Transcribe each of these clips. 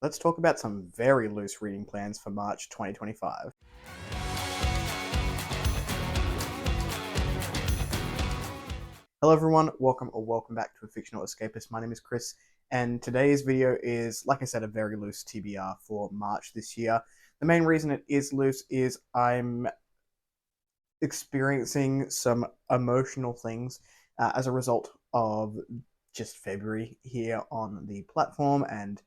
let's talk about some very loose reading plans for March 2025. Hello everyone, welcome back to A Fictional Escapist. My name is Kris, and today's video is, like I said, a very loose TBR for March this year. The main reason it is loose is I'm experiencing some emotional things as a result of just February here on the platform and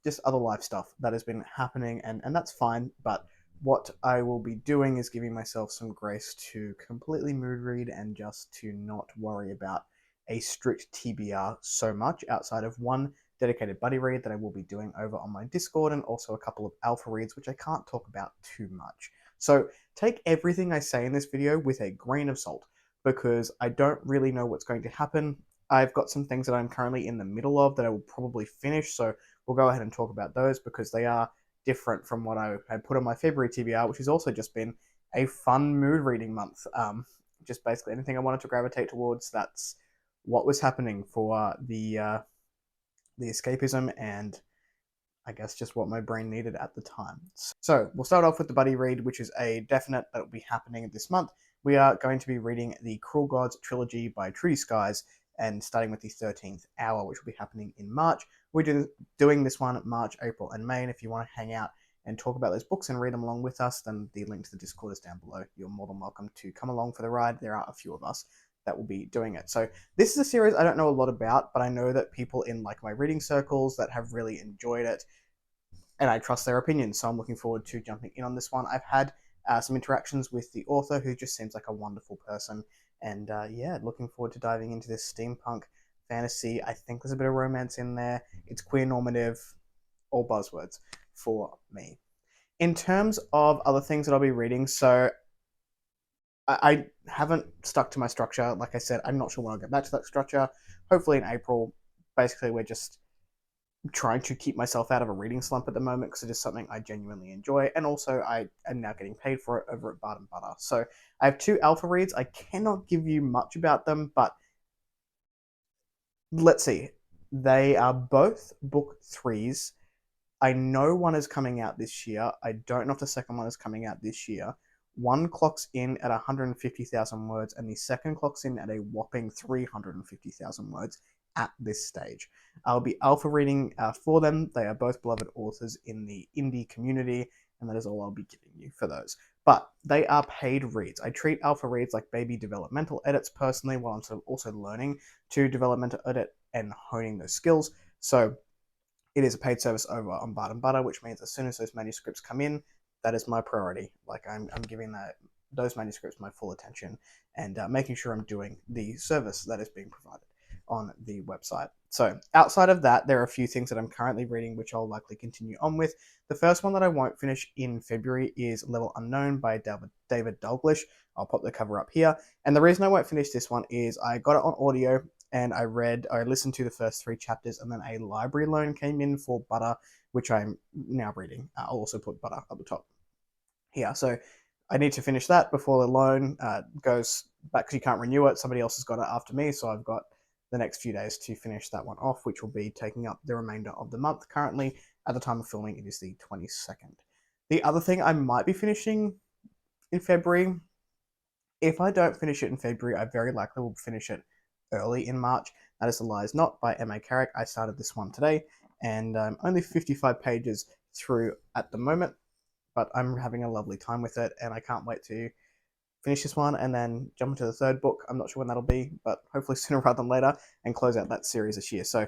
just other life stuff that has been happening, and that's fine, but what I will be doing is giving myself some grace to completely mood read and just to not worry about a strict TBR so much outside of one dedicated buddy read that I will be doing over on my Discord, and also a couple of alpha reads which I can't talk about too much. So take everything I say in this video with a grain of salt, because I don't really know what's going to happen. I've got some things that I'm currently in the middle of that I will probably finish, so we'll go ahead and talk about those because they are different from what I had put on my February TBR, which has also just been a fun mood reading month. Just basically anything I wanted to gravitate towards, that's what was happening for the escapism and I guess just what my brain needed at the time. So we'll start off with the buddy read, which is a definite that will be happening this month. We are going to be reading the Crippled God trilogy by Trudy Skies, and starting with the 13th Hour, which will be happening in March. We're doing this one March, April, and May, and if you want to hang out and talk about those books and read them along with us, then the link to the Discord is down below. You're more than welcome to come along for the ride. There are a few of us that will be doing it. So this is a series I don't know a lot about, but I know that people in like my reading circles that have really enjoyed it, and I trust their opinions, so I'm looking forward to jumping in on this one. I've had some interactions with the author, who just seems like a wonderful person, and yeah, looking forward to diving into this steampunk fantasy. I think there's a bit of romance in there. It's queer normative, all buzzwords for me. In terms of other things that I'll be reading, so I haven't stuck to my structure. Like I said, I'm not sure when I'll get back to that structure. Hopefully in April. Basically, we're just trying to keep myself out of a reading slump at the moment because it is something I genuinely enjoy, and also I am now getting paid for it over at Bard & Butter. So I have two alpha reads. I cannot give you much about them, but let's see. They are both book threes. I know one is coming out this year. I don't know if the second one is coming out this year. One clocks in at 150,000 words, and the second clocks in at a whopping 350,000 words at this stage. I'll be alpha reading for them. They are both beloved authors in the indie community, and that is all I'll be giving you for those. But they are paid reads. I treat alpha reads like baby developmental edits personally, while I'm sort of also learning to developmental edit and honing those skills. So it is a paid service over on Bard & Butter, which means as soon as those manuscripts come in, that is my priority. Like I'm giving those manuscripts my full attention, and making sure I'm doing the service that is being provided on the website. So outside of that, there are a few things that I'm currently reading which I'll likely continue on with. The first one that I won't finish in February is Level Unknown by David Dalglish. I'll pop the cover up here. And the reason I won't finish this one is I got it on audio, and I listened to the first 3 chapters, and then a library loan came in for Butter, which I'm now reading. I'll also put Butter up the top here. So I need to finish that before the loan goes back, because you can't renew it. Somebody else has got it after me, so I've got the next few days to finish that one off, which will be taking up the remainder of the month. Currently, at the time of filming, it is the 22nd. The other thing I might be finishing in February, if I don't finish it in February, I very likely will finish it early in March. That is The Lies Not by M.A. Carrick. I started this one today, and I'm only 55 pages through at the moment, but I'm having a lovely time with it, and I can't wait to finish this one and then jump into the third book. I'm not sure when that'll be, but hopefully sooner rather than later, and close out that series this year. So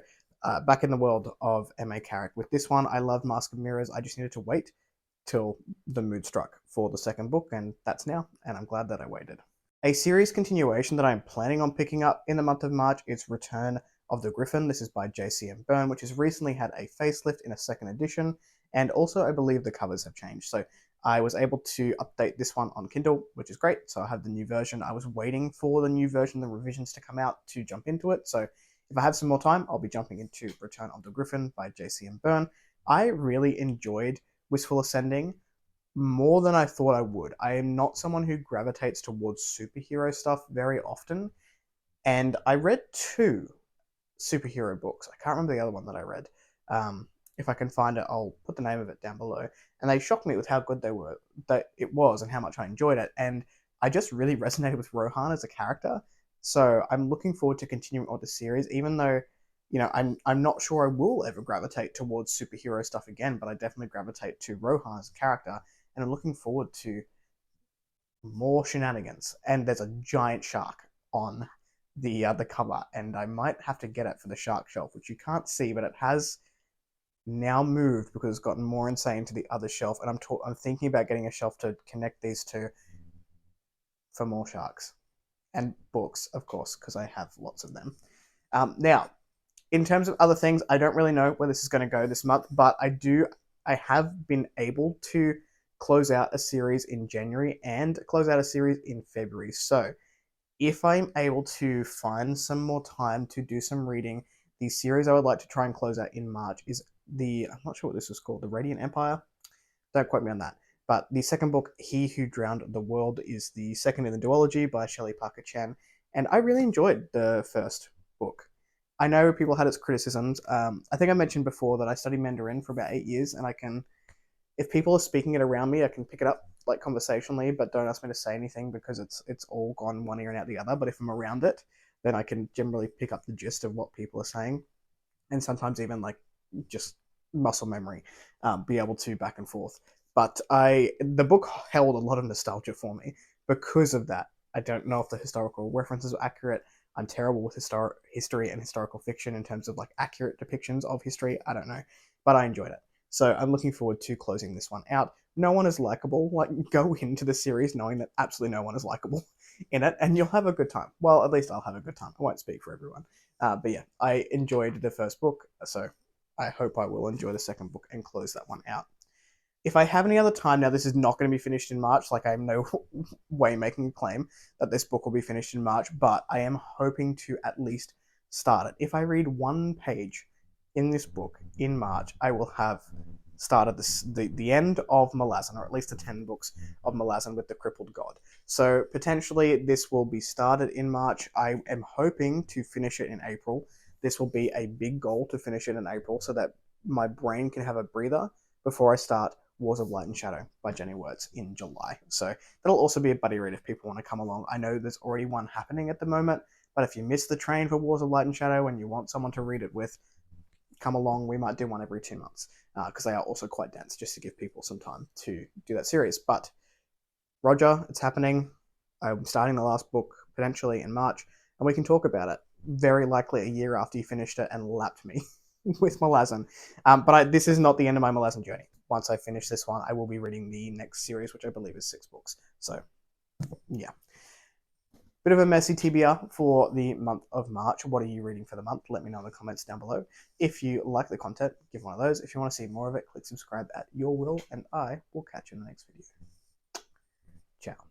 back in the world of M.A. Carrick. With this one, I love Mask of Mirrors. I just needed to wait till the mood struck for the second book, and that's now, and I'm glad that I waited. A series continuation that I'm planning on picking up in the month of March is Return of the Griffin. This is by J.C.M. Byrne, which has recently had a facelift in a second edition, and also I believe the covers have changed. So I was able to update this one on Kindle, which is great. So I have the new version. I was waiting for the new version, the revisions to come out to jump into it. So if I have some more time, I'll be jumping into Return of the Griffin by J.C.M. Byrne. I really enjoyed Wistful Ascending more than I thought I would. I am not someone who gravitates towards superhero stuff very often, and I read 2 superhero books. I can't remember the other one that I read. If I can find it, I'll put the name of it down below. And they shocked me with how good that it was, and how much I enjoyed it. And I just really resonated with Rohan as a character. So I'm looking forward to continuing on the series, even though, I'm not sure I will ever gravitate towards superhero stuff again, but I definitely gravitate to Rohan as a character, and I'm looking forward to more shenanigans. And there's a giant shark on the cover, and I might have to get it for the shark shelf, which you can't see, but it has now moved because it's gotten more insane to the other shelf, and I'm thinking about getting a shelf to connect these two for more sharks and books, of course, because I have lots of them. Now, in terms of other things, I don't really know where this is going to go this month, but I have been able to close out a series in January and close out a series in February. So if I'm able to find some more time to do some reading, the series I would like to try and close out in March is I'm not sure what this was called, the Radiant Empire. Don't quote me on that. But the second book, He Who Drowned the World, is the second in the duology by Shelley Parker Chan, and I really enjoyed the first book. I know people had its criticisms. I think I mentioned before that I studied Mandarin for about 8 years, and if people are speaking it around me, I can pick it up like conversationally, but don't ask me to say anything because it's all gone one ear and out the other. But if I'm around it, then I can generally pick up the gist of what people are saying, and sometimes even like just muscle memory, be able to back and forth. But the book held a lot of nostalgia for me because of that. I don't know if the historical references are accurate. I'm terrible with history and historical fiction in terms of like accurate depictions of history. I don't know, but I enjoyed it. So I'm looking forward to closing this one out. No one is likable. Like, go into the series knowing that absolutely no one is likable in it, and you'll have a good time. Well, at least I'll have a good time. I won't speak for everyone. But yeah, I enjoyed the first book, so I hope I will enjoy the second book and close that one out. If I have any other time, now this is not going to be finished in March, like I'm no way making a claim that this book will be finished in March, but I am hoping to at least start it. If I read one page in this book in March, I will have started the end of Malazan, or at least the 10 books of Malazan with the Crippled God. So potentially this will be started in March. I am hoping to finish it in April. This will be a big goal to finish it in April so that my brain can have a breather before I start Wars of Light and Shadow by Jenny Wirtz in July. So that'll also be a buddy read if people want to come along. I know there's already one happening at the moment, but if you miss the train for Wars of Light and Shadow and you want someone to read it with, come along. We might do one every 2 months because they are also quite dense, just to give people some time to do that series. But Roger, it's happening. I'm starting the last book potentially in March, and we can talk about it. Very likely a year after you finished it and lapped me with Malazan. But this is not the end of my Malazan journey. Once I finish this one, I will be reading the next series, which I believe is 6 books. So, yeah. Bit of a messy TBR for the month of March. What are you reading for the month? Let me know in the comments down below. If you like the content, give one of those. If you want to see more of it, click subscribe at your will, and I will catch you in the next video. Ciao.